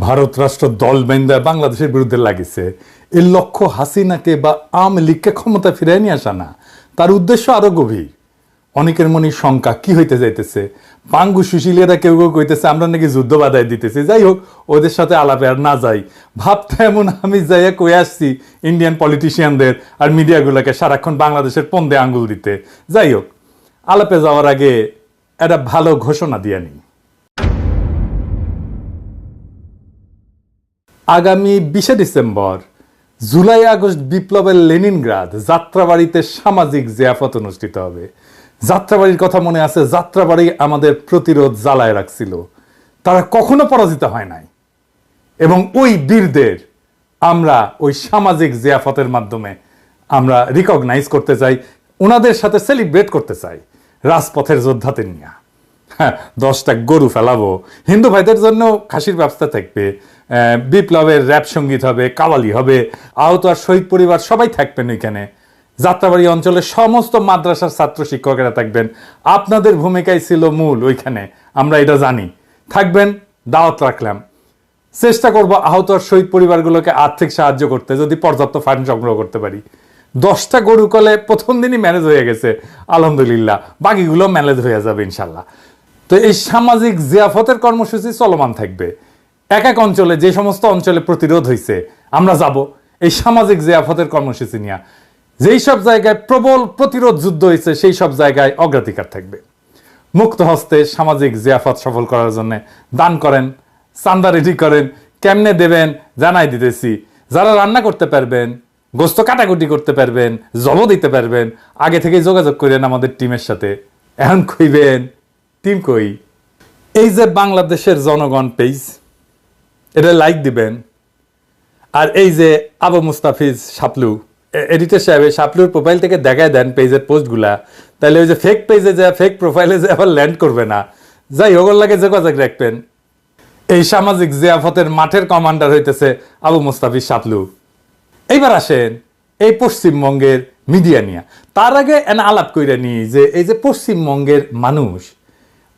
ভারত রাষ্ট্র দল বেঁধে বাংলাদেশের বিরুদ্ধে লাগিছে। এর লক্ষ্য হাসিনাকে বা আওয়ামী লীগকে ক্ষমতা ফিরিয়ে নিয়ে আসা না, তার উদ্দেশ্য আরো গভীর। অনেকের মনে শঙ্কা কি হইতে যাইতেছে, পাঙ্গু সুশীলেরা কেউ কেউ কইতেছে আমরা নাকি যুদ্ধ বাধাই দিতেছি। যাই হোক, ওদের সাথে আলাপে আর না যাই, ভাবতে এমন আমি যাইয়া কই আসছি ইন্ডিয়ান পলিটিশিয়ানদের আর মিডিয়াগুলোকে সারাক্ষণ বাংলাদেশের পন্দে আঙ্গুল দিতে। যাই হোক, আলাপে যাওয়ার আগে একটা ভালো ঘোষণা দিয়ে নিই। আগামী 20 ডিসেম্বর জুলাই আগস্ট বিপ্লবের লেনিনগ্রাদ যাত্রাবাড়িতে সামাজিক জিয়াফত অনুষ্ঠিত হবে। যাত্রাবাড়ির কথা মনে আছে? যাত্রাবাড়ি আমাদের প্রতিরোধ জ্বালায় রাখছিল, তারা কখনো পরাজিত হয় নাই। এবং ওই বীরদের আমরা ওই সামাজিক জিয়াফতের মাধ্যমে আমরা রিকগনাইজ করতে চাই, ওনাদের সাথে সেলিব্রেট করতে চাই রাজপথের যোদ্ধাদের নিয়ে। হ্যাঁ, 10টা গরু ফেলাবো, হিন্দু ভাইদের জন্য খাসির ব্যবস্থা থাকবে, বিপ্লবের র্যাপ সঙ্গীত হবে, কাওয়ালি হবে, আহত আর শহীদ পরিবার সবাই থাকবেন ওইখানে। যাত্রাবাড়ি অঞ্চলের সমস্ত মাদ্রাসার ছাত্র শিক্ষকেরা থাকবেন। আপনাদের ভূমিকাই ছিল মূল ওইখানে, আমরা এটা জানি। থাকবেন, দাওয়াত রাখলাম। চেষ্টা করব আহত আর শহীদ পরিবারগুলোকে আর্থিক সাহায্য করতে, যদি পর্যাপ্ত ফান্ড সংগ্রহ করতে পারি। 10টা গরু কলে প্রথম দিনই ম্যানেজ হয়ে গেছে আলহামদুলিল্লাহ, বাকিগুলো ম্যানেজ হয়ে যাবে ইনশাল্লাহ। তো এই সামাজিক জিয়াফতের কর্মসূচি চলমান থাকবে। এক এক অঞ্চলে, যে সমস্ত অঞ্চলে প্রতিরোধ হয়েছে আমরা যাব এই সামাজিক জিয়াফতের কর্মসূচি নিয়ে। যেই সব জায়গায় প্রবল প্রতিরোধ যুদ্ধ হয়েছে সেই সব জায়গায় অগ্রাধিকার থাকবে। মুক্ত হস্তে সামাজিক জিয়াফত সফল করার জন্য দান করেন, চান্দা রেডি করেন। কেমনে দেবেন জানাই দিতেছি। যারা রান্না করতে পারবেন, গোস্ত কাটাকুটি করতে পারবেন, জব দিতে পারবেন, আগে থেকে যোগাযোগ করেন আমাদের টিমের সাথে। এখন কইবেন টিম কই? এই যে বাংলাদেশের জনগণ পেজ, এটা লাইক দিবেন। আর এই যে আবু মুস্তাফিজ শাপলু এডিটর সাহেব, শাপলুর প্রোফাইল থেকে দেখায় দেন পেজের পোস্টগুলা, তাহলে ওই যে ফেক পেজে যা ফেক প্রোফাইলে যে আবার ল্যান্ড করবে না। যাই ওগুলো লাগে যোগাযোগ রাখবেন। এই সামাজিক জিয়াফতের মাঠের কমান্ডার হইতেছে আবু মুস্তাফিজ শাপলু। এইবার আসেন এই পশ্চিমবঙ্গের মিডিয়া নিয়ে। তার আগে আলাপ কইরা নিই যে এই যে পশ্চিমবঙ্গের মানুষ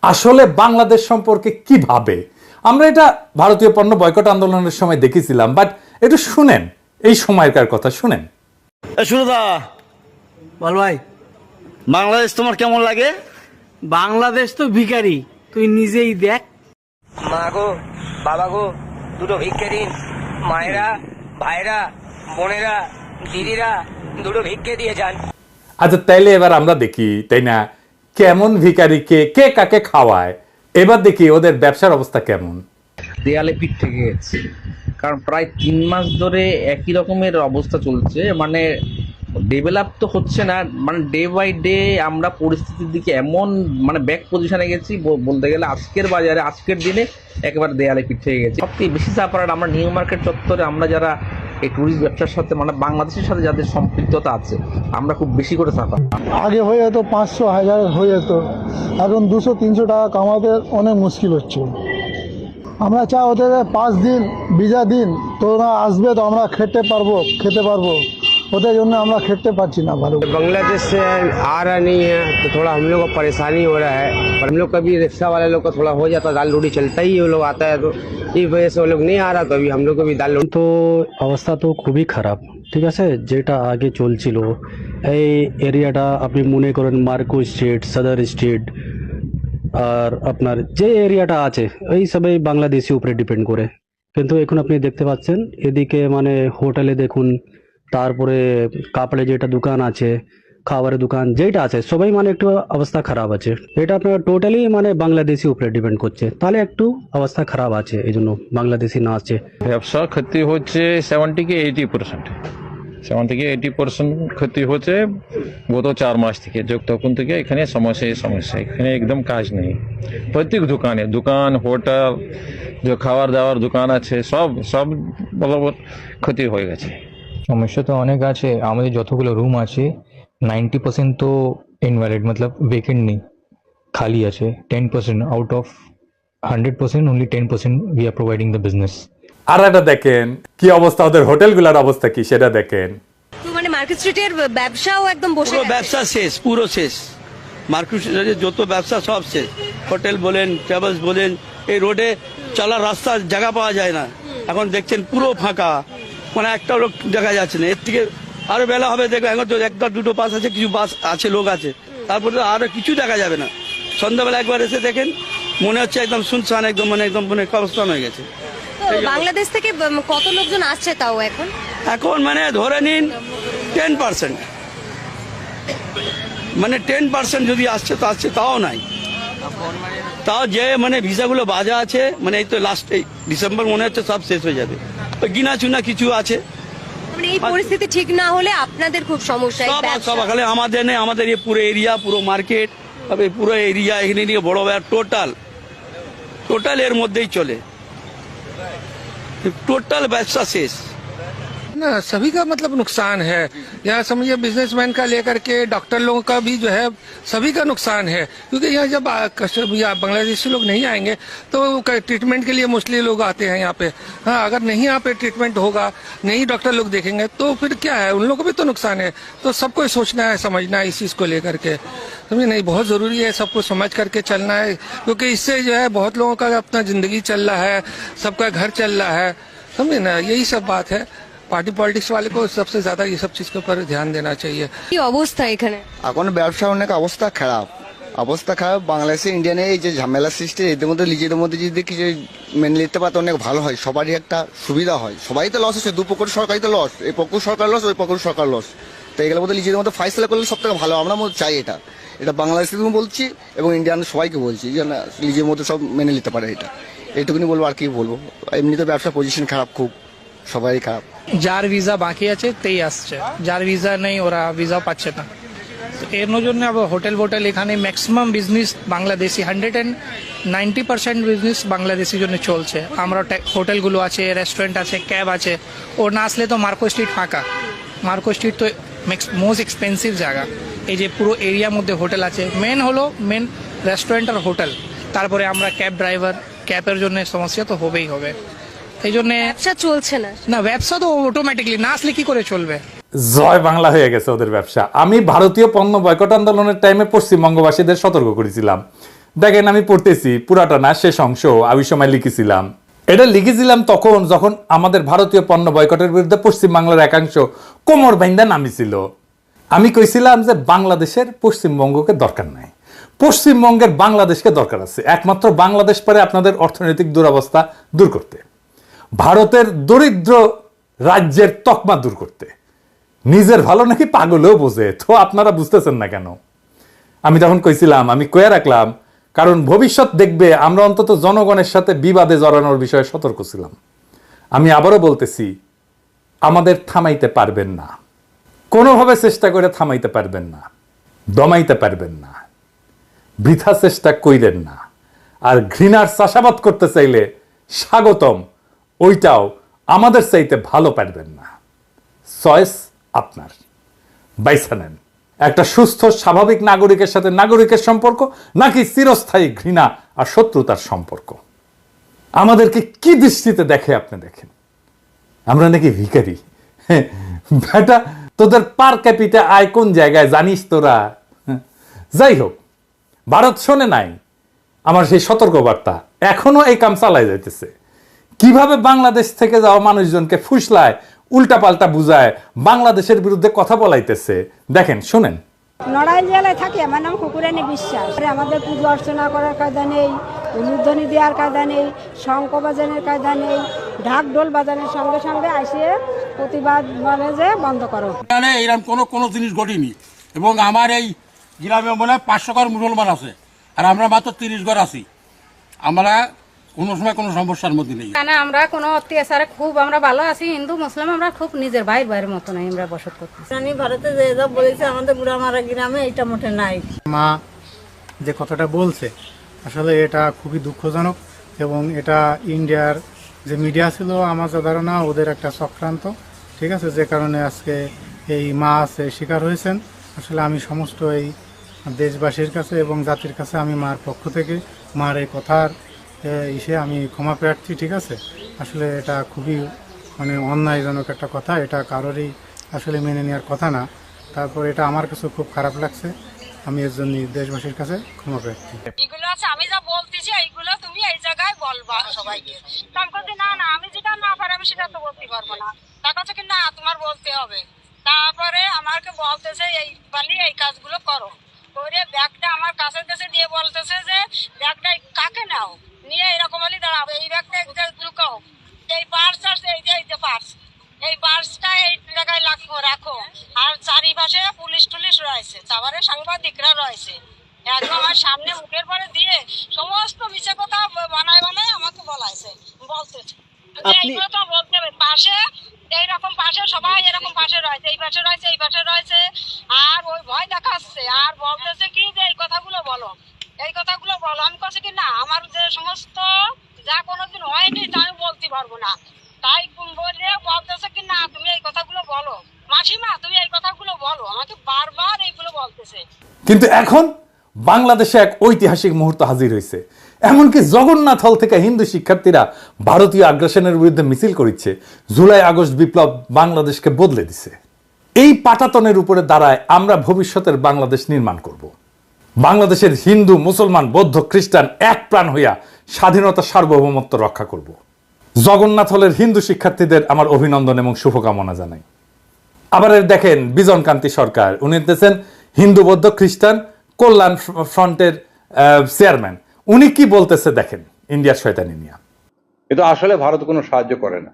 আসলে বাংলাদেশ সম্পর্কে কি ভাবে। আমরা এটা ভারতীয় পণ্য বয়কট আন্দোলনের সময় দেখেছিলাম, বাট একটু শুনেন এই সময়কার কথা শুনেন। সুরদা বল ভাই, বাংলাদেশ তোমার কেমন লাগে? বাংলাদেশ তো ভিখারি, তুই নিজেই দেখ। মা গো, বাবা গো, দুটো ভিক্ষে দিন। মায়েরা, ভাইরা, বোনেরা, দিদিরা দুটো ভিক্ষে দিয়ে যান। আচ্ছা, তাইলে এবার আমরা দেখি, তাই না, কেমন ভিখারিকে কে কাকে খাওয়ায়। এবার দেখি ওদের ব্যবসার অবস্থা কেমন। দেয়ালে পিঠ থেকে গেছে, কারণ প্রায় 3 মাস ধরে একই রকমের অবস্থা চলছে। মানে ডেভেলপ তো হচ্ছে না, মানে ডে বাই ডে আমরা পরিস্থিতির দিকে এমন মানে ব্যাক পজিশনে গেছি, বলতে গেলে আজকের বাজারে আজকের দিনে একেবারে দেয়ালে পিঠ থেকে গেছে। সবথেকে বেশি সাফার আমরা নিউ মার্কেট চত্বরে, আমরা যারা এই ট্যুরিস্ট ব্যবসার সাথে মানে বাংলাদেশের সাথে যাদের সম্পৃক্ততা আছে, আমরা খুব বেশি করে সাফার। আগে হয়ে যেত 500-1000 হয়ে যেত, এখন 200-300 টাকা কামাতে অনেক মুশকিল হচ্ছে। আমরা চাই ওদের 5 দিন ভিসা দিন, তোরা আসবে তো আমরা খেতে পারবো। ওদের জন্য আমরা খেতে পারছি না ভালো। बांग्लादेश से आ रहा नहीं है तो थोड़ा हम लोग को परेशानी हो रहा है। पर हम लोग कभी रिक्शा वाले लोग का थोड़ा हो जाता है, दाल रोटी चलता ही वो लोग आता है, तो इस वजह से वो लोग नहीं आ रहा। तो अभी हम लोग को भी दाल रोटी তো অবস্থা তো খুবই খারাপ, ঠিক আছে। যেটা আগে চলছিল এই এরিয়াটা আপনি মনে করেন মার্কো স্ট্রিট, সদর স্ট্রিট, আর আপনার যে এরিয়াটা আছে এই সবাই বাংলাদেশি উপরে ডিপেন্ড করে। কিন্তু এখন আপনি দেখতে পাচ্ছেন এদিকে মানে হোটেলে দেখুন, তারপরে কাপড়ে যেটা দোকান আছে, খাবারের দোকান যেটা আছে, সবাই মানে একটু অবস্থা খারাপ আছে। এটা আপনার টোটালি মানে বাংলাদেশি উপরে ডিপেন্ড করছে, তাহলে একটু অবস্থা খারাপ আছে, এই জন্য বাংলাদেশি না আছে। ব্যবসা ক্ষতি হচ্ছে 70-80%, 70-80% ক্ষতি হচ্ছে গত 4 মাস থেকে। তখন থেকে এখানে সমস্যা, এখানে একদম কাজ নেই। প্রত্যেক দোকান, হোটেল, যে খাবার দাবার দোকান আছে, সব বরাবর ক্ষতি হয়ে গেছে। সমস্যা তো অনেক আছে। আমাদের যতগুলো রুম আছে 90% তো ইনভ্যালিড, মতলব ভেকেন্ট নেই, খালি আছে। 10% out of 100%, only 10% we are providing the business. আর এটা দেখেন কি অবস্থা, ওদের হোটেলগুলোর অবস্থা কি সেটা দেখেন। তো মানে মার্কেট স্ট্রিটের ব্যবসাও একদম বসে গেছে, ব্যবসা শেষ, পুরো শেষ। মার্কেট স্ট্রিটের যত ব্যবসা সব শেষ। হোটেল বলেন, ট্রাভেলস বলেন, এই রোডে চলার রাস্তা জায়গা পাওয়া যায় না। এখন দেখছেন পুরো ফাঁকা, মানে একটা লোক দেখা যাচ্ছে না। এর থেকে আরো বেলা হবে দেখবেন, এখন তো একটা দুটো বাস আছে, কিছু বাস আছে, লোক আছে, তারপরে তো আরো কিছু দেখা যাবে না। সন্ধ্যাবেলা একবার এসে দেখেন মনে হচ্ছে একদম শুনশান, একদম মানে কবরস্থান হয়ে গেছে। তো বাংলাদেশ থেকে কত লোকজন আসছে তাও এখন? এখন মানে ধরে নিন 10%, মানে 10% যদি আসছে তো আসছে, তাও নাই। তাও যে মানে ভিসাগুলো বাজা আছে, মানে এই তো লাস্ট এই ডিসেম্বর মনে হচ্ছে সব শেষ হয়ে যাবে। ওই গিনা চুনা কিছু আছে। মানে এই পরিস্থিতি ঠিক না হলে আপনাদের খুব সমস্যা। এই সব ব্যবসা। সব খালি আমাদের নেই, আমাদের এই পুরো এরিয়া, পুরো মার্কেট, পুরো এরিয়া এখানে নিয়ে বড় টোটাল এর মধ্যেই চলে, টোটাল ব্যবসা শেষ। ना सभी का मतलब नुकसान है। यहाँ समझिए बिजनेसमैन का लेकर के डॉक्टर लोगों का भी जो है सभी का नुकसान है, क्योंकि यहाँ जब बांग्लादेशी लोग नहीं आएंगे तो ट्रीटमेंट के लिए मोस्टली लोग आते हैं यहाँ पे। हाँ, अगर नहीं यहाँ पे ट्रीटमेंट होगा, नहीं डॉक्टर लोग देखेंगे तो फिर क्या है, उन लोगों को भी तो नुकसान है। तो सबको सोचना है, समझना है इस चीज को लेकर के, समझे नहीं, बहुत जरूरी है सबको समझ करके चलना है, क्योंकि इससे जो है बहुत लोगों का अपना जिंदगी चल रहा है, सबका घर चल रहा है, समझे ना, यही सब बात है। पार्टी पॉलिटिक्स वाले को सबसे ज्यादा ये सब चीज के ऊपर ध्यान देना चाहिए। কি অবস্থা এখানে? এখন ব্যবসা অনেক অবস্থা খারাপ, বাংলাদেশে ইন্ডিয়ানে এই যে ঝামেলা সৃষ্টি, এদের মধ্যে নিজেদের মধ্যে যদি কিছু মেনে নিতে পারতো অনেক ভালো হয়, সবারই একটা সুবিধা হয়। সবাই তো লস হচ্ছে, দুপক্ষের সরকারই তো লস, এই পক্ষ সরকার লস, ওই পক্ষ সরকার লস। তো এগুলোর মধ্যে নিজেদের মধ্যে ফাইসলা করলে সব থেকে ভালো। আমরা চাই এটা বাংলাদেশে বলছি এবং ইন্ডিয়ান সবাইকে বলছি যে না, নিজের মধ্যে সব মেনে নিতে পারে। এইটুকুনি বলবো, আর কি বলবো। এমনিতে ব্যবসা পজিশন খারাপ, খুব সবাই খারাপ। যার ভিসা বাকি আছে তেই আসছে, যার ভিসা নেই ওরা ভিসা পাচ্ছে না। এর জন্য হোটেল এখানে maximum business Bangladeshi, 190% business Bangladeshi জন্য চলছে। আমরা হোটেলগুলো আছে, রেস্টুরেন্ট আছে, ক্যাব আছে। ও না আসলে তো মার্কো স্ট্রিট ফাঁকা। মার্কো স্ট্রিট তো মোস্ট এক্সপেন্সিভ জায়গা। এই যে পুরো এরিয়ার মধ্যে হোটেল আছে, মেন রেস্টুরেন্ট আর হোটেল। তারপরে আমরা ক্যাব ড্রাইভার, ক্যাবের জন্য সমস্যা তো হবেই হবে। এই জন্য ব্যবসা চলছে না। না, ব্যবসা তো অটোমেটিকলি না আসলে কি করে চলবে? জয় বাংলা হয়ে গেছে ওদের ব্যবসা। আমি ভারতীয় পণ্য বয়কট আন্দোলনের টাইমে পশ্চিমবঙ্গবাসীদের সতর্ক করেছিলাম। দেখেন, আমি পড়তেছি, পুরাটা না, শেষ অংশ আমি সময় লিখেছিলাম। এটা লিখেছিলাম তখন যখন আমাদের ভারতীয় পণ্য বয়কটের বিরুদ্ধে পশ্চিমবাংলার একাংশ কোমর বাইন্দা নামিছিল। আমি কইছিলাম যে বাংলাদেশের পশ্চিমবঙ্গকে দরকার নাই, পশ্চিমবঙ্গের বাংলাদেশকে দরকার আছে। একমাত্র বাংলাদেশ পারে আপনাদের অর্থনৈতিক দুরবস্থা দূর করতে, ভারতের দরিদ্র রাজ্যের তকমা দূর করতে। নিজের ভালো নাকি পাগলেও বোঝে, তো আপনারা বুঝতেছেন না কেন? আমি তখন কইছিলাম, আমি কয়ে রাখলাম, কারণ ভবিষ্যৎ দেখবে আমরা অন্তত জনগণের সাথে বিবাদে জড়ানোর বিষয়ে সতর্ক ছিলাম। আমি আবারও বলতেছি, আমাদের থামাইতে পারবেন না, কোনোভাবে চেষ্টা করে থামাইতে পারবেন না, দমাইতে পারবেন না, বৃথা চেষ্টা কইরেন না। আর ঘৃণার চাষাবাদ করতে চাইলে স্বাগতম, ওইটাও আমাদের চাইতে ভালো পারবেন না। চয়েস আপনার, বাইছা নেন। একটা সুস্থ স্বাভাবিক নাগরিকের সাথে নাগরিকের সম্পর্ক, নাকি চিরস্থায়ী ঘৃণা আর শত্রুতার সম্পর্ক? আমাদেরকে কি দৃষ্টিতে দেখে আপনি দেখেন, আমরা নাকি ভিখারি? বেটা, তোদের পার ক্যাপিটা আয় কোন জায়গায় জানিস তোরা? যাই হোক, ভারত শোনে নাই আমার সেই সতর্কবার্তা, এখনো এই কাম চালাই যাইতেছে। কিভাবে বাংলাদেশ থেকে যাওয়া মানুষজনকে ফুসলায়, উল্টাপাল্টা বুঝায়, বাংলাদেশের বিরুদ্ধে কথা বলাইতেছে, দেখেন, শুনেন। নড়াইল জেলায় থাকি, আমার নাম কুকুরানি বিশ্বাস। আমাদের পুজো অর্চনা করার কায়দা নেই, উলুধ্বনি দেওয়ার কায়দা নেই, শঙ্খ বাজানোর কায়দা নেই, ঢাক ঢোল বাজানোর সঙ্গে সঙ্গে আসিয়ে প্রতিবাদ বলে যে বন্ধ করো। এরকম কোনো জিনিস ঘটেনি, এবং আমার এই গ্রামে মনে হয় 500 ঘর মুসলমান আছে, আর আমরা মাত্র 30 ঘর আছি। আমরা কোনো সময় কোনো সমস্যার মধ্যে নেই। আমরা কোনো অত্যাচারে খুব আমরা ভালো আছি, হিন্দু মুসলিম আমরা খুব নিজের ভাইয়ের মতো নাই আমরা বসত করতেছি। ভারতে যে যা বলেছে আমাদের বুড়ামারা গ্রামে এটা মোটে নাই। মা যে কথাটা বলছে আসলে এটা খুবই দুঃখজনক, এবং এটা ইন্ডিয়ার যে মিডিয়া ছিল আমার যা ধারণা ওদের একটা চক্রান্ত, ঠিক আছে, যে কারণে আজকে এই মা আছে শিকার হয়েছেন। আসলে আমি সমস্ত এই দেশবাসীর কাছে এবং জাতির কাছে আমি মার পক্ষ থেকে মার এই কথার আমি ক্ষমা প্রার্থী, ঠিক আছে। আসলে এটা খুবই মানে অন্যায়জনক একটা কথা, এটা কারোরই আসলে মেনে নেওয়ার কথা না। তারপর এটা আমার কাছে খুব খারাপ লাগছে, আমি এর জন্য দেশবাসীর কাছে ক্ষমা প্রার্থী। এগুলো আছে আমি যা বলতেছি এইগুলো তুমি এই জায়গায় বলবা সবাইকে। তার কাছে না না আমি যেটা না পারি আমি সেটা তো বলতে পারবো না। তার কাছে কি না তোমার বলতে হবে। তারপরে আমাকে বলতেছে এই বালি এই কাজগুলো করো করে ব্যাগটা আমার কাছে কাছে দিয়ে বলতেছে যে ব্যাগটা কাকে নাও নিয়ে এরকম বলি দাঁড়াবো এই ব্যাগটা এক জায়গায় ঢুকাও এই পার্স আছে এই যে পার্স এই পার্সটা এই জায়গায় রাখো আর চারিপাশে পুলিশ টুলিশ রয়েছে তারপরে সাংবাদিকরা রয়েছে একদম আমার সামনে মুখের পরে দিয়ে সমস্ত মিছে কথা বানায় আমাকে বলতেছে এইগুলো তো বলতে হবে পাশে এইরকম পাশে সবাই এরকম পাশে রয়েছে এই পাশে রয়েছে এই পাশে রয়েছে আর ওই ভয় দেখাচ্ছে আর বলতেছে কি যে এই কথাগুলো বলো আমি কাছে কি না আমার যে সমস্ত যা কোনোদিন হয়নি তা আমি বলতে পারবো না তাই বলে বলতেছে কি না তুমি এই কথাগুলো বলো মাসিমা তুমি এই কথাগুলো বলো আমাকে বারবার এইগুলো বলতেছে। কিন্তু এখন বাংলাদেশে এক ঐতিহাসিক মুহূর্ত হাজির হয়েছে। এমনকি জগন্নাথ হল থেকে হিন্দু শিক্ষার্থীরা ভারতীয় আগ্রাসনের বিরুদ্ধে মিছিল করেছে। জুলাই আগস্ট বিপ্লব বাংলাদেশকে বদলে দিছে। এই পাটাতনের উপরে দাঁড়ায় আমরা ভবিষ্যতের বাংলাদেশ নির্মাণ করব। বাংলাদেশের হিন্দু মুসলমান বৌদ্ধ খ্রিস্টান এক প্রাণ হইয়া স্বাধীনতা সার্বভৌমত্ব রক্ষা করব। জগন্নাথ হলের হিন্দু শিক্ষার্থীদের আমার অভিনন্দন এবং শুভকামনা জানাই। আবার দেখেন বিজন কান্তি সরকার, উনি দিতেছেন হিন্দু বৌদ্ধ খ্রিস্টান কল্যাণ ফ্রন্টের চেয়ারম্যান। উনি কি বলতেছে দেখেন ইন্ডিয়ার শয়তানি নিয়ে। কিন্তু আসলে ভারত কোনো সাহায্য করে না।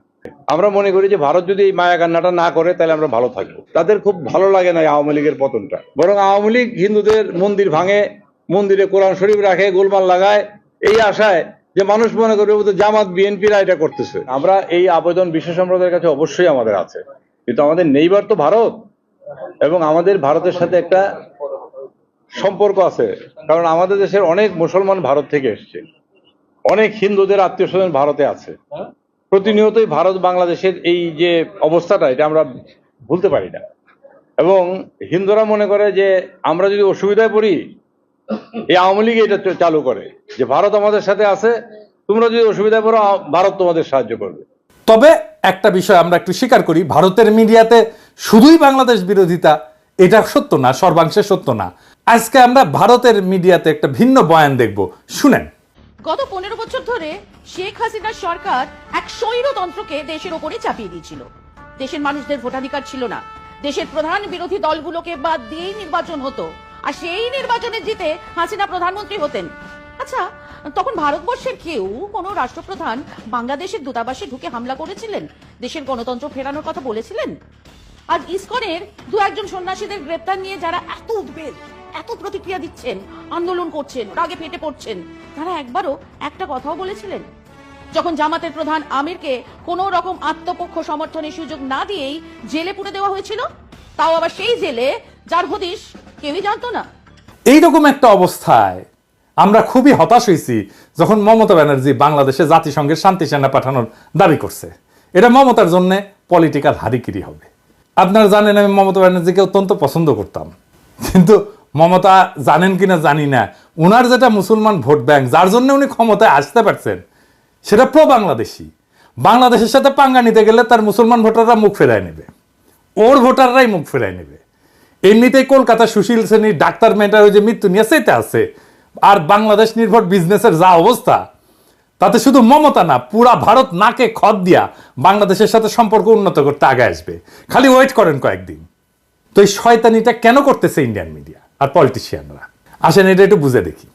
আমরা মনে করি যে ভারত যদি এই মায়া কান্নাটা না করে তাহলে আমরা ভালো থাকবো। তাদের খুব ভালো লাগে না আওয়ামী লীগের পতনটা, বরং আওয়ামী লীগ হিন্দুদের মন্দির ভাঙে, মন্দিরে কোরআন শরীফ রাখে, গোলমাল লাগায় এই আশায় যে মানুষ মনে করবে বোধহয় জামাত বিএনপিরা এটা করতেছে। আমরা এই আবেদন বিশ্ব সম্প্রদায়ের কাছে অবশ্যই আমাদের আছে, কিন্তু আমাদের নেইবার তো ভারত এবং আমাদের ভারতের সাথে একটা সম্পর্ক আছে। কারণ আমাদের দেশের অনেক মুসলমান ভারত থেকে এসছে, অনেক হিন্দুদের আত্মীয় স্বজন ভারতে আছে। প্রতিনিয়তই ভারত বাংলাদেশের এই যে অবস্থাটা এটা আমরা ভুলতে পারি না। এবং হিন্দুরা মনে করে যে আমরা যদি অসুবিধায় পড়ি এই আওয়ামী লীগ এটা চালু করে যে ভারত আমাদের সাথে আছে, তোমরা যদি অসুবিধায় পড়ো ভারত তোমাদের সাহায্য করবে। তবে একটা বিষয় আমরা একটু স্বীকার করি, ভারতের মিডিয়াতে শুধুই বাংলাদেশ বিরোধিতা এটা সত্য না, সর্বাংশে সত্য না। আজকে আমরা ভারতের মিডিয়াতে একটা ভিন্ন বয়ান দেখব, শুনেন। গত 15 বছর ধরে শেখ হাসিনার সরকার এক স্বৈরতন্ত্রকে দেশের ওপরে চাপিয়ে দিয়েছিল। দেশের মানুষদের ভোটাধিকার ছিল না, দেশের প্রধান বিরোধী দলগুলোকে বাদ দিয়েই নির্বাচন হতো, আর সেই নির্বাচনে জিতে হাসিনা প্রধানমন্ত্রী হতেন। আচ্ছা, তখন ভারতবর্ষের কেউ কোনো রাষ্ট্রপ্রধান বাংলাদেশের দূতাবাসে ঢুকে হামলা করেছিলেন, দেশের গণতন্ত্র ফেরানোর কথা বলেছিলেন? আর ইসকনের দু একজন সন্ন্যাসীদের গ্রেপ্তার নিয়ে যারা এত উদ্বেগ, এত প্রতিক্রিয়া দিচ্ছেন, আন্দোলন করছেন, রাগে ফেটে পড়ছেন, তারা একবারও একটা কথাও বলেছিলেন? যখন জামাতের প্রধান আমিরকে কোনো রকম আত্মপক্ষ সমর্থনের সুযোগ না দিয়েই জেলে পুরে দেওয়া হয়েছিল, তাও আবার সেই জেলে যার হদিশ কেউই জানতো না। এইরকম একটা অবস্থায় আমরা খুবই হতাশ হয়েছি যখন মমতা ব্যানার্জি বাংলাদেশে জাতিসংঘের শান্তি সেনা পাঠানোর দাবি করছে। এটা মমতার জন্য পলিটিক্যাল হারিকিরি হবে। আপনারা জানেন আমি মমতা ব্যানার্জিকে অত্যন্ত পছন্দ করতাম, কিন্তু মমতা জানেন কিনা জানি না, উনার যেটা মুসলমান ভোট ব্যাংক যার জন্য উনি ক্ষমতায় আসতে পারছেন সেটা প্রো বাংলাদেশি। বাংলাদেশের সাথে পাঙ্গা নিতে গেলে তার মুসলমান ভোটাররা মুখ ফেরায় নেবে, ওর ভোটাররাই মুখ ফেরায় নেবে। এমনিতেই কলকাতা সুশীল শ্রেণীর ডাক্তার মেয়েটার ওই যে মৃত্যু নিয়ে সেটা আছে, আর বাংলাদেশ নির্ভর বিজনেসের যা অবস্থা তাতে শুধু মমতা না পুরা ভারত নাকে খত দিয়া বাংলাদেশের সাথে সম্পর্ক উন্নত করতে আগে আসবে। খালি ওয়েট করেন কয়েকদিন। তো এই শয়তানিটা কেন করতেছে ইন্ডিয়ান মিডিয়া আর পলিটিশিয়ানরা? আসেন এটা একটু বুঝে দেখি।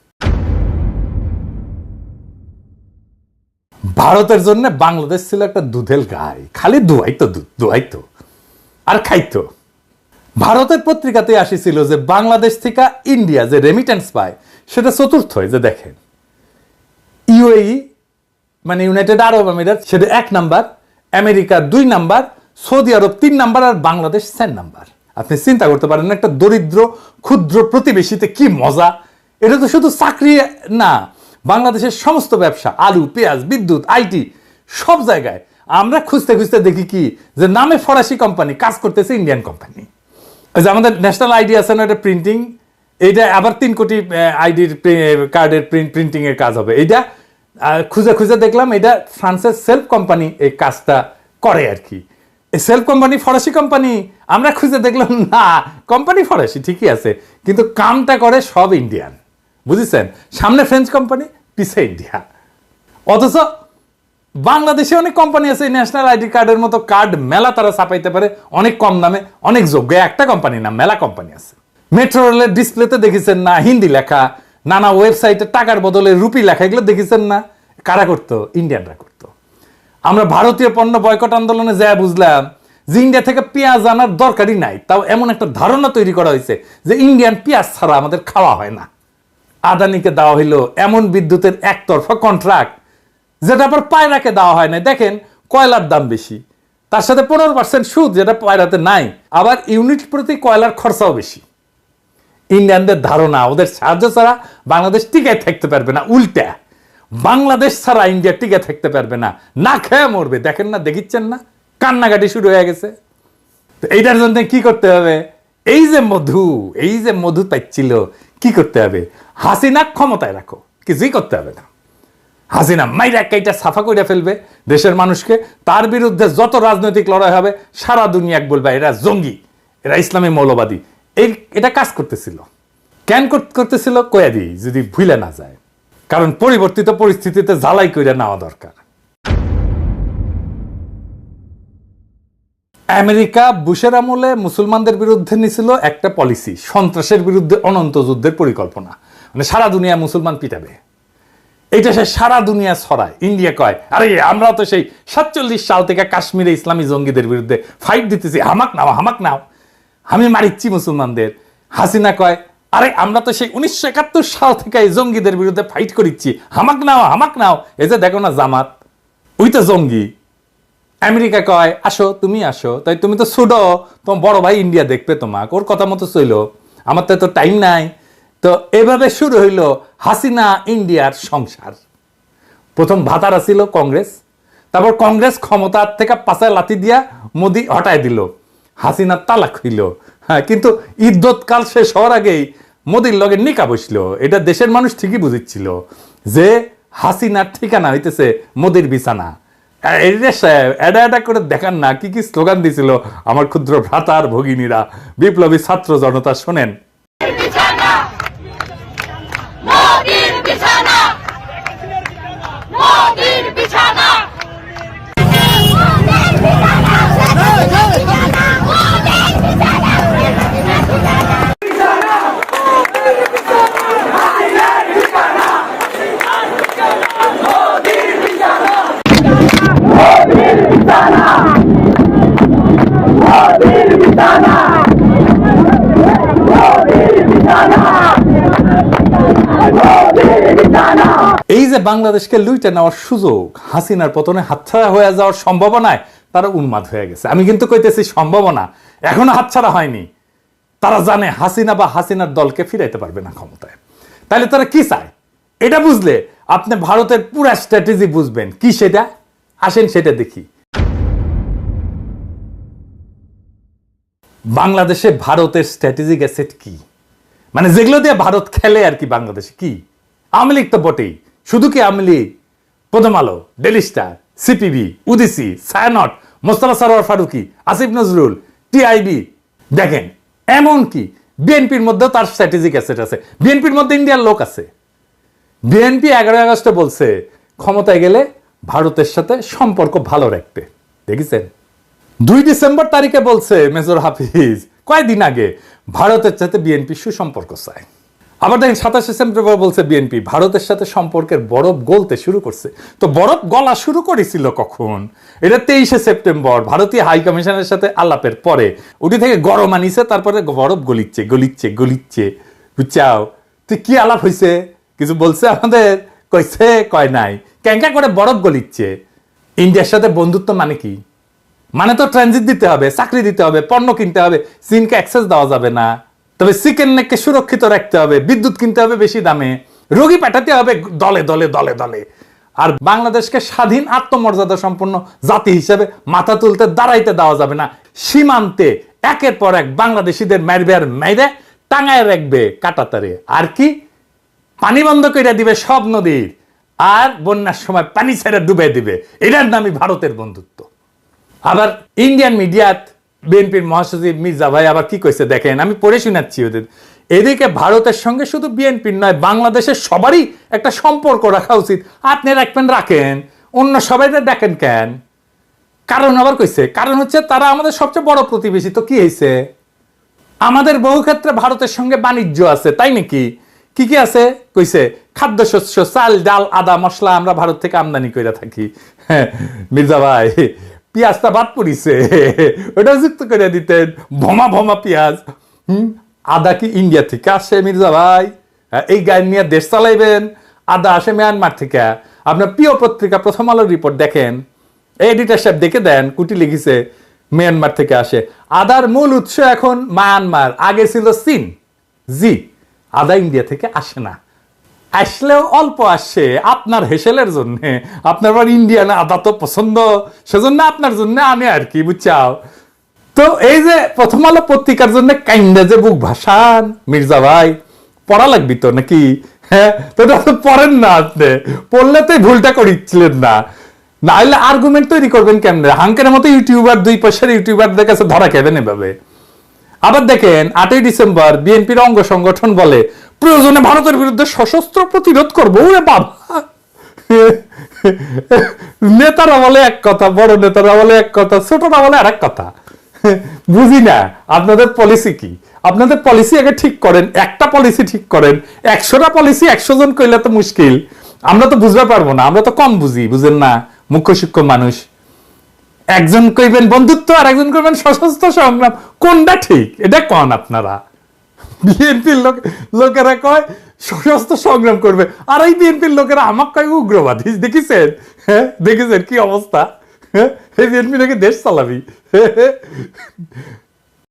ভারতের জন্য বাংলাদেশ ছিল একটা দুধেল গাই, খালি দুয়াইতো দুধ দুয়াইতো আর খাইতো। ভারতের পত্রিকাতে আসিছিল যে বাংলাদেশ থেকে ইন্ডিয়া যে রেমিটেন্স পায় সেটা চতুর্থ। যে দেখেন ইউএই মানে ইউনাইটেড আরব আমিরাত সেটা 1 নাম্বার, আমেরিকা 2 নাম্বার, সৌদি আরব 3 নাম্বার আর বাংলাদেশ 4 নাম্বার। আপনি চিন্তা করতে পারেন একটা দরিদ্র ক্ষুদ্র প্রতিবেশীতে কি মজা। এটা তো শুধু চাকরি না, বাংলাদেশের সমস্ত ব্যবসা, আলু পেঁয়াজ বিদ্যুৎ আইটি সব জায়গায় আমরা খুঁজতে খুঁজতে দেখি কি যে নামে ফরাসি কোম্পানি কাজ করতেছে ইন্ডিয়ান কোম্পানি। যে আমাদের ন্যাশনাল আইডি আছে না, এটা প্রিন্টিং, এইটা আবার 3 কোটি আইডির কার্ডের প্রিন্টিং এর কাজ হবে। এইটা খুঁজে খুঁজে দেখলাম এটা ফ্রান্সের সেলফ কোম্পানি এই কাজটা করে আর কি। এই সেলফ কোম্পানি ফরাসি কোম্পানি আমরা খুঁজে দেখলাম না, কোম্পানি ফরাসি ঠিকই আছে, কিন্তু কামটা করে সব ইন্ডিয়ান, বুঝেছেন? সামনে ফ্রেঞ্চ কোম্পানি, পিছে ইন্ডিয়া। অথচ বাংলাদেশে অনেক কোম্পানি আছে ন্যাশনাল আইডি কার্ডের মতো কার্ড মেলা তারা ছাপাইতে পারে অনেক কম দামে, অনেক যোগ্য। একটা কোম্পানি না, মেলা কোম্পানি আছে। মেট্রো রেলের ডিসপ্লেতে দেখেছেন না হিন্দি লেখা, নানা ওয়েবসাইটে টাকার বদলে রুপি লেখা, এগুলো দেখেছেন না? কারা করতো? ইন্ডিয়ানরা করতো। আমরা ভারতীয় পণ্য বয়কট আন্দোলনে যা বুঝলাম যে ইন্ডিয়া থেকে পেঁয়াজ আনার দরকারই নাই, তাও এমন একটা ধারণা তৈরি করা হয়েছে যে ইন্ডিয়ান পেঁয়াজ ছাড়া আমাদের খাওয়া হয় না। আদানিকে দেওয়া হইলো এমন বিদ্যুতের একতরফা কন্ট্রাক্ট যেটা আবার পায়রাকে দেওয়া হয় না। দেখেন কয়লার দাম বেশি, তার সাথে 15% সুদ, যেটা পায়রাতে নাই। আবার ইউনিট প্রতি কয়লার খরচাও বেশি। ইন্ডিয়ানদের ধারণা ওদের সাহায্য ছাড়া বাংলাদেশ টিকে থাকতে পারবে না, উল্টা বাংলাদেশ ছাড়া ইন্ডিয়া টিকে থাকতে পারবে না, না খেয়ে মরবে। দেখেন না, দেখিচ্ছেন না, কান্নাকাটি শুরু হয়ে গেছে। তো এইটার জন্য কি করতে হবে? এই যে মধু পাইছিল, কি করতে হবে? হাসিনা ক্ষমতায় রাখো, কিছুই করতে হবে না। হাসিনা মাইরা কাইটা সাফা করে ফেলবে দেশের মানুষকে। তার বিরুদ্ধে যত রাজনৈতিক লড়াই হবে সারা দুনিয়া বলবে এরা জঙ্গি, এরা ইসলামী মৌলবাদী। এটা কাজ করতেছিল। কেন করতেছিল কয়া দিই, যদি ভুলে না যায়। কারণ পরিবর্তিত পরিস্থিতিতে জ্বালাই কইরা নেওয়া দরকার। আমেরিকা বুশের আমলে মুসলমানদের বিরুদ্ধে নিছিল একটা পলিসি, সন্ত্রাসের বিরুদ্ধে অনন্ত যুদ্ধের পরিকল্পনা, মানে সারা দুনিয়া মুসলমান পিটাবে। এইটা সে সারা দুনিয়া ছড়ায়। ইন্ডিয়া কয় আরে আমরা তো সেই 47 সাল থেকে কাশ্মীরে ইসলামী জঙ্গিদের বিরুদ্ধে ফাইট দিতেছি, হামাক নাও, আমি মারিচ্ছি মুসলমানদের। হাসিনা কয় আরে আমরা তো সেই 1971 সাল থেকে এই জঙ্গিদের বিরুদ্ধে ফাইট করিচ্ছি, হামাক নাও। এই যে দেখো না জামাত, ওই তো জঙ্গি। আমেরিকা কয় আসো, তুমি আসো, তাই তুমি তো ছোট, তোমার বড় ভাই ইন্ডিয়া দেখবে তোমাকে, ওর কথা মতো চইলো, আমার তো এত টাইম নাই। তো এভাবে শুরু হইল হাসিনা ইন্ডিয়ার সংসার। প্রথম ভাতারা ছিল কংগ্রেস, তারপর কংগ্রেস ক্ষমতার থেকে পাশায় লাথি দিয়া মোদি হটায় দিল, হাসিনা তালাক হইল। হ্যাঁ, কিন্তু ইদ্যৎকাল শেষ হওয়ার আগেই মোদির লগে নিকা বসলো। এটা দেশের মানুষ ঠিকই বুঝেছিল যে হাসিনার ঠিকানা হইতেছে মোদির বিছানা। এডা করে দেখান না কি কি স্লোগান দিছিল আমার ক্ষুদ্র ভ্রাতার ভগিনীরা, বিপ্লবী ছাত্র জনতা। শোনেন, এই যে বাংলাদেশকে লুইটে নেওয়ার সুযোগ, হাসিনার পতনে হাতছাড়া হয়ে যাওয়ার সম্ভাবনায় তারা উন্মাদ হয়ে গেছে। আমি কিন্তু কইতেছি সম্ভাবনা, এখনো হাতছাড়া হয়নি। তারা জানে হাসিনা বা হাসিনার দলকে ফিরাইতে পারবে না ক্ষমতায়। তাহলে তারা কি চায় এটা বুঝলে আপনি ভারতের পুরো স্ট্র্যাটেজি বুঝবেন। কি সেটা? আসেন সেটা দেখি। বাংলাদেশে ভারতের স্ট্র্যাটেজিক অ্যাসেট কি, মানে যেগুলো দিয়ে ভারত খেলে আর কি। বাংলাদেশে কি? আওয়ামী লীগ তো বটেই, শুধু কি আওয়ামী লীগ? প্রথম আলো, ডেলি স্টার, সিপিবি, উদিসি, ছায়ানট, মোস্তফা সরোয়ার ফারুকি, আসিফ নজরুল, টিআইবি। দেখেন এমন কি বিএনপির মধ্যেও তার স্ট্র্যাটেজিক অ্যাসেট আছে। বিএনপির মধ্যে ইন্ডিয়ার লোক আছে। বিএনপি 11 আগস্টে বলছে ক্ষমতায় গেলে ভারতের সাথে সম্পর্ক ভালো রাখতে। দেখেছেন? 2 ডিসেম্বর তারিখে বলছে মেজর হাফিজ কয়েকদিন আগে ভারতের সাথে বিএনপি সুসম্পর্ক চায়। আবার দেখেন 27 সেপ্টেম্বর বলছে বিএনপি ভারতের সাথে সম্পর্কের বরফ গলতে শুরু করছে। তো বরফ গলা শুরু করেছিল কখন? এটা 23 সেপ্টেম্বর ভারতীয় হাই কমিশনের সাথে আলাপের পরে। উঠে থেকে গরম আনিছে, তারপরে বরফ গলিচ্ছে। বুঝছাও? তুই কি আলাপ হয়েছে? কিছু বলছে আমাদের? কইছে? কয় নাই। ক্যাঙ্কা করে বরফ গলিচ্ছে। ইন্ডিয়ার সাথে বন্ধুত্ব মানে কি? মানে তো ট্রানজিট দিতে হবে, চাকরি দিতে হবে, পণ্য কিনতে হবে, চীনকে অ্যাক্সেস দেওয়া যাবে না। তবে চিকেন নেককে সুরক্ষিত রাখতে হবে, বিদ্যুৎ কিনতে হবে বেশি দামে, রোগী পাঠাতে হবে দলে। আর বাংলাদেশকে স্বাধীন আত্মমর্যাদা সম্পন্ন জাতি হিসেবে মাথা তুলতে দাঁড়াইতে দেওয়া যাবে না। সীমান্তে একের পর এক বাংলাদেশিদের মাইরে টাঙায় রাখবে কাটাতারে। আর কি? পানি বন্ধ করে দিবে সব নদীর, আর বন্যার সময় পানি ছেড়ে ডুবে দিবে। এটার নামই ভারতের বন্ধুত্ব। আবার ইন্ডিয়ান মিডিয়াত বিএনপির মহাসচিব মির্জা ভাই আবার কি কইছে দেখেন, আমি পড়ে শোনাচ্ছি ওদের। এদিকে ভারতের সঙ্গে শুধু বিএনপির নয়, বাংলাদেশের সবারই একটা সম্পর্ক রাখা উচিত। আপনি রাখেন, অন্য সবাই দেখেন কেন? কারণ আবার কইছে, কারণ হচ্ছে তারা আমাদের সবচেয়ে বড় প্রতিবেশী। তো কি হয়েছে, আমাদের বহু ক্ষেত্রে ভারতের সঙ্গে বাণিজ্য আছে, তাই নাকি? কি কি আছে কইছে, খাদ্যশস্য, চাল, ডাল, আদা, মশলা আমরা ভারত থেকে আমদানি করে থাকি। হ্যাঁ মির্জা ভাই, পেঁয়াজটা বাদ পড়িছে, ওটা যুক্ত করে দিতেন, ভমা পেঁয়াজ। আদা কি ইন্ডিয়া থেকে আসে মির্জা ভাই? এই গাড়ি নিয়ে দেশ চালাইবেন? আদা আসে মিয়ানমার থেকে। আপনার প্রিয় পত্রিকা প্রথম আলোর রিপোর্ট দেখেন, এডিটর সাহেব দেখে দেন, কুটি লিখেছে মিয়ানমার থেকে আসে। আদার মূল উৎস এখন মায়ানমার, আগে ছিল চীন। জি, আদা ইন্ডিয়া থেকে আসে না, আসলেও অল্প আসে আপনার হেসেলের জন্য। আপনার আবার ইন্ডিয়ান আদা তো পছন্দ, সেজন্য আপনার জন্য আনে আর কি, বুঝছাও? তো এই যে প্রথম আলো পত্রিকার জন্য কাইন্ডা যে বুক ভাসান মির্জা ভাই, পড়া লাগবি তো নাকি? হ্যাঁ, তো পড়েন না, আপনি পড়লে তো ভুলটা করিচ্ছিলেন না, না হলে আর্গুমেন্ট তৈরি করবেন কেমনে? হাঙ্কের মতো ইউটিউবার, 2 পয়সার ইউটিউবারদের কাছে ধরা খেবেন এভাবে। আবার দেখেন 8ই ডিসেম্বর বিএনপির অঙ্গ সংগঠন বলে প্রয়োজনে ভারতের বিরুদ্ধে সশস্ত্র প্রতিরোধ করবো। ওরে বাবা, নেতারা বলে এক কথা, বড় নেতারা বলে এক কথা, ছোটরা বলে আর এক কথা। বুঝি না আপনাদের পলিসি কি? আপনাদের পলিসি আগে ঠিক করেন, একটা পলিসি ঠিক করেন। 100টা পলিসি 100 জন কইলে তো মুশকিল, আমরা তো বুঝতে পারবো না, আমরা তো কম বুঝি, বুঝেন না, মুখ্য শিক্ষক মানুষ। একজন কইবেন বন্ধুত্ব আর একজন কইবেন সশস্ত্র সংগ্রাম, কোনটা ঠিক এটা কন আপনারা? বিএনপির লোকেরা কয় সশস্ত্র সংগ্রাম করবে, আর এই বিএনপির লোকেরা আমাকে কয় উগ্রবাদী। দেখেছেন? হ্যাঁ দেখেছেন কি অবস্থা? হ্যাঁ, এই বিএনপি নাকি দেশ চালাবি।